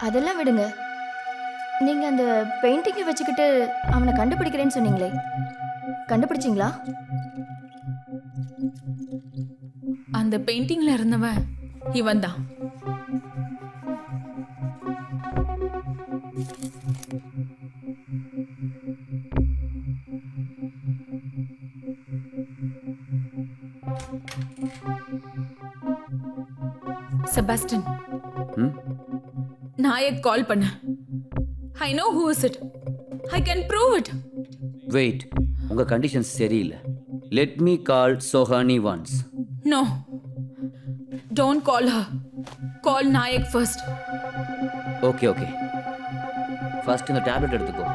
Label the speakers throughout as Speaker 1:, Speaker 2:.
Speaker 1: அதெல்லாம் விடுங்க. நீங்க அந்த பெயிண்டிங்கை வச்சுக்கிட்டு அவனை கண்டுபிடிக்கிறேன்னு சொன்னீங்களே, கண்டுபிடிச்சிங்களா?
Speaker 2: அந்த பெயிண்டிங்ல இருந்தவன் இவன் தான். செபாஸ்டின்,
Speaker 3: ம்
Speaker 2: நாயக் கால் பண்ண. I know who is it. I can prove it.
Speaker 3: Wait, உங்கள் கண்டிஷன்ஸ் சரியில்லை. Let me call Sohani once.
Speaker 2: No, don't call her. Call Nayak first.
Speaker 3: Okay okay, first இந்த டேப்லெட் எடுத்துக்கோ.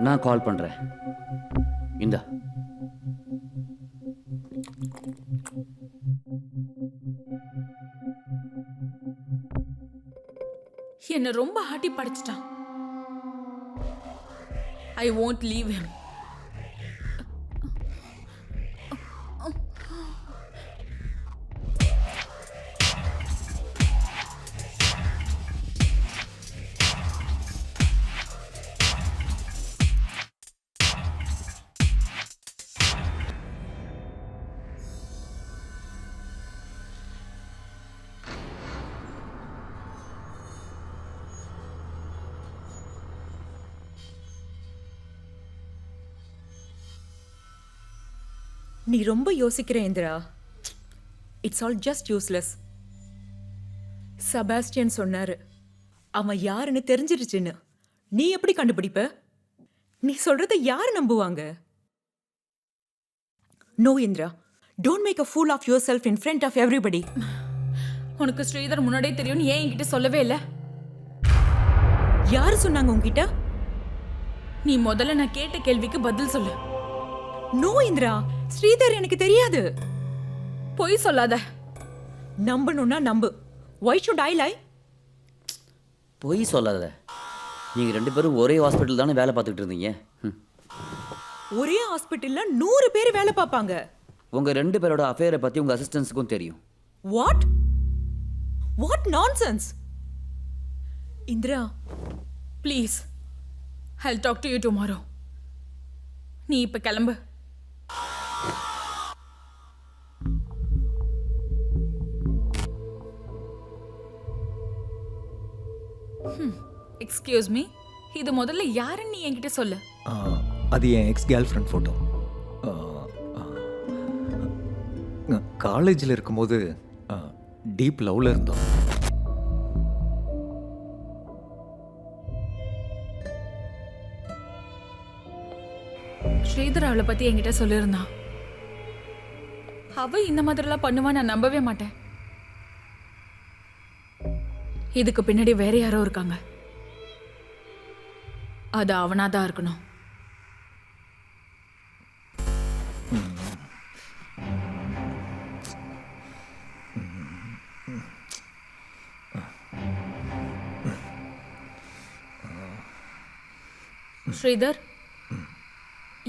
Speaker 3: நான் கால் பண்ணுறேன். இந்தா.
Speaker 2: என்ன ரொம்ப ஆட்டி படைச்சிட்டான். ஐ won't leave him.
Speaker 4: நீ ரொம்ப யோசிக்கிற Indira. It's all just useless. Sebastian சொன்னாரு, அவன் யாருன்னு தெரிஞ்சிருச்சுன்னு. நீ எப்படி கண்டுபிடிப்ப? நீ சொல்றத யார் நம்புவாங்க? No Indira, don't make a fool of yourself in front of everybody.
Speaker 2: உனக்கு ஸ்ரீதர் முன்னாடியே தெரியும்னு ஏன் என்கிட்ட சொல்லவே இல்லை?
Speaker 4: யாரு சொன்னாங்க உன்கிட்ட?
Speaker 2: நீ முதல்ல நான் கேட்ட கேள்விக்கு பதில் சொல்லு.
Speaker 4: நோ இந்திரா, ஸ்ரீதர் எனக்கு தெரியாது.
Speaker 2: பொய் சொல்லாத.
Speaker 4: நம்பணும்னா நம்பு. Why should I lie?
Speaker 3: பொய் சொல்லாத. நீங்கள் ரெண்டு பேரும் ஒரே ஹாஸ்பிட்டல் தானே வேலை பார்த்துக்கிட்டு இருந்தீங்க.
Speaker 4: ஒரே ஹாஸ்பிட்டல்ல 100 பேர் வேலை பார்ப்பாங்க.
Speaker 3: உங்கள் ரெண்டு பேரோட அஃபேரை பற்றி உங்கள் அசிஸ்டன்ஸுக்கும் தெரியும்.
Speaker 4: What? What nonsense? Indira,
Speaker 2: please, I'll talk to you tomorrow. நீ இப்ப கிளம்பு. எக்ஸ்கியூஸ் மீ, இது முதல்ல யாருன்னு நீ என்கிட்ட சொல்லு.
Speaker 5: அது N X girl friend photo. காலேஜில் இருக்கும்போது டீப் லவ்வில் இருந்தோம்.
Speaker 2: ஸ்ரீதர் அவளை பத்தி என்கிட்ட சொல்லியிருந்தான். அவ இந்த மாதிரிலாம் பண்ணுவா நான் நம்பவே மாட்டேன். இதுக்கு பின்னாடி வேற யாரோ இருக்காங்க. அது அவனாதான் இருக்கணும். ஸ்ரீதர்,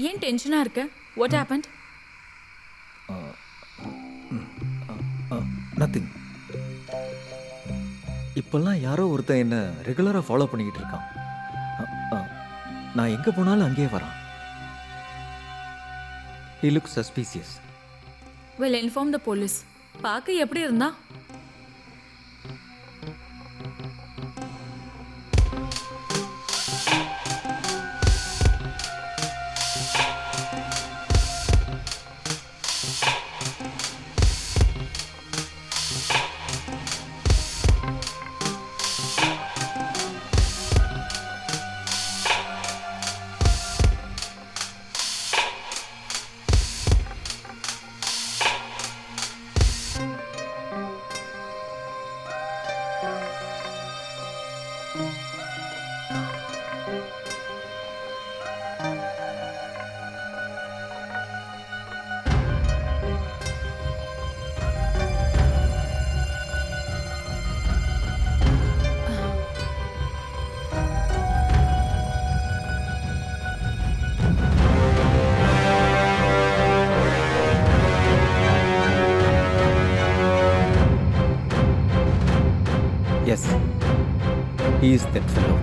Speaker 2: ஏன் டென்ஷனா இருக்க? What happened?
Speaker 5: நத்திங். இப்போல்லாம் யாரோ ஒருத்தன் என்ன ரெகுலராக ஃபாலோ பண்ணிக்கிட்டு இருக்கான். நான் எங்கே போனாலும் அங்கேயே வரான். He looks suspicious.
Speaker 2: Well, inform the police. பார்க்க எப்படி இருந்தா?
Speaker 5: Yes, he is that fellow.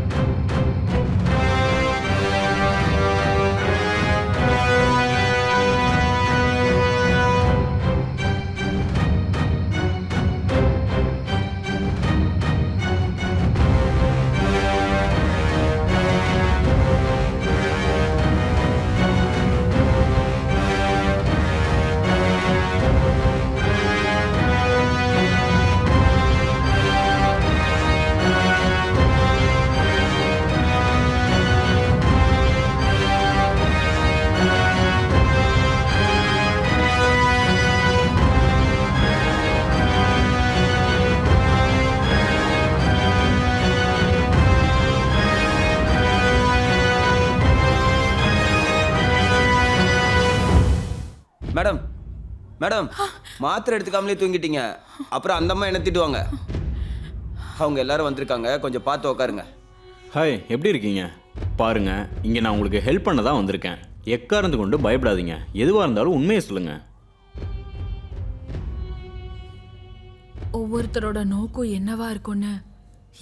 Speaker 6: Madam madam மாத்திரை எடுத்துக்காமலே தூங்கிட்டீங்க. அப்புறம் அந்த அம்மா என்ன திட்டுவாங்க. அவங்க எல்லாரும் வந்திருக்காங்க, கொஞ்சம் பார்த்து உட்காருங்க.
Speaker 7: ஹாய், எப்படி இருக்கீங்க? பாருங்க, இங்கே நான் உங்களுக்கு ஹெல்ப் பண்ண தான் வந்திருக்கேன். எக்காரந்து கொண்டு பயப்படாதீங்க. எதுவாக இருந்தாலும் உண்மையை சொல்லுங்க.
Speaker 2: ஒவ்வொருத்தரோட நோக்கம் என்னவா இருக்கும்னு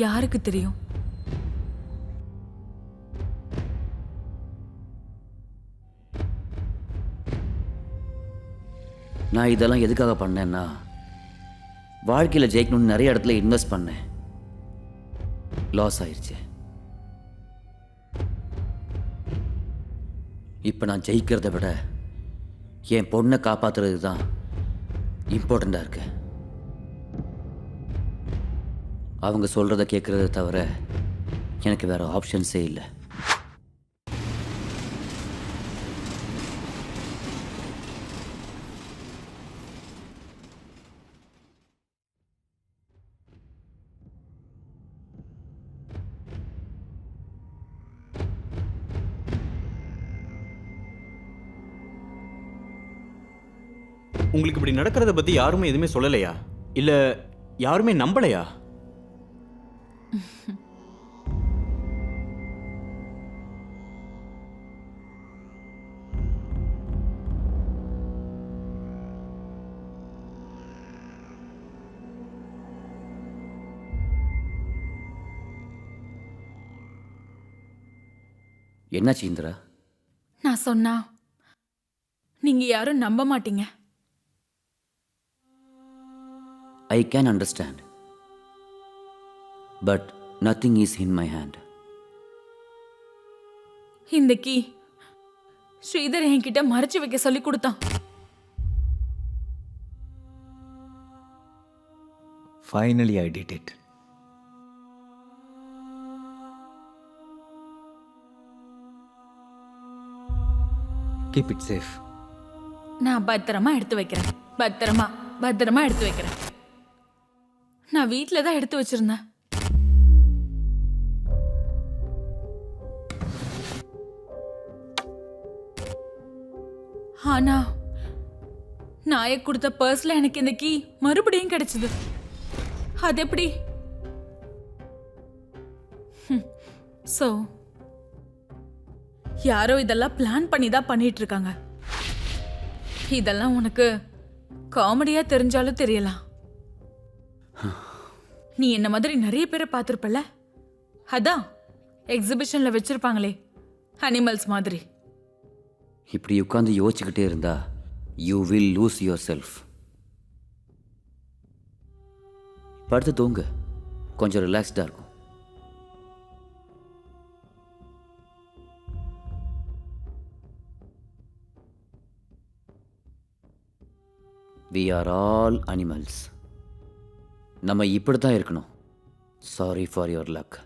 Speaker 2: யாருக்கு தெரியும்?
Speaker 3: நான் இதெல்லாம் எதுக்காக பண்ணேன்னா, வாழ்க்கையில் ஜெயிக்கணும்னு நிறைய இடத்துல இன்வெஸ்ட் பண்ணேன். லாஸ் ஆயிடுச்சு. இப்போ நான் ஜெயிக்கிறத விட என் பொண்ணை காப்பாற்றுறது தான் இம்பார்ட்டண்ட்டாக இருக்கு. அவங்க சொல்கிறத கேட்குறத தவிர எனக்கு வேறு ஆப்ஷன்ஸே இல்லை.
Speaker 7: உங்களுக்கு இப்படி நடக்கிறத பற்றி யாருமே எதுவுமே சொல்லலையா? இல்லை யாருமே நம்பலையா?
Speaker 3: என்னாச்சு இந்திரா?
Speaker 2: நான் சொன்னா நீங்க யாரும் நம்ப மாட்டீங்க.
Speaker 3: I can understand. But nothing is in my hand.
Speaker 2: இந்த கீ ஸ்ரீதர் என்கிட்ட மறைச்சு வைக்க சொல்லி கொடுத்தான்.
Speaker 5: Finally, I did it. Keep it safe.
Speaker 2: நான் பத்திரமா எடுத்து வைக்கிறேன். பத்திரமா எடுத்து வைக்கிறேன். நான் வீட்டில் தான் எடுத்து வச்சிருந்தேன். ஆனா நாயக் கொடுத்த பர்ஸ்ல எனக்கு இந்த கீ மறுபடியும் கிடைச்சது. அது எப்படி? சோ யாரோ இதெல்லாம் பிளான் பண்ணி தான் பண்ணிட்டு இருக்காங்க. இதெல்லாம் உனக்கு காமெடியா தெரிஞ்சாலும் தெரியலாம். நீ என்ன மாதிரி நிறைய பேரை பார்த்துருப்பல. அதான் எக்ஸிபிஷன்ல வச்சிருப்பாங்களே அனிமல்ஸ் மாதிரி.
Speaker 3: இப்படி உட்காந்து யோசிச்சுக்கிட்டே இருந்தா you will lose your self. படுத்து தூங்கு, கொஞ்சம் ரிலாக்ஸ்டாக இருக்கும். We are all animals. நம்ம இப்படி தான் இருக்கணும். Sorry for your luck.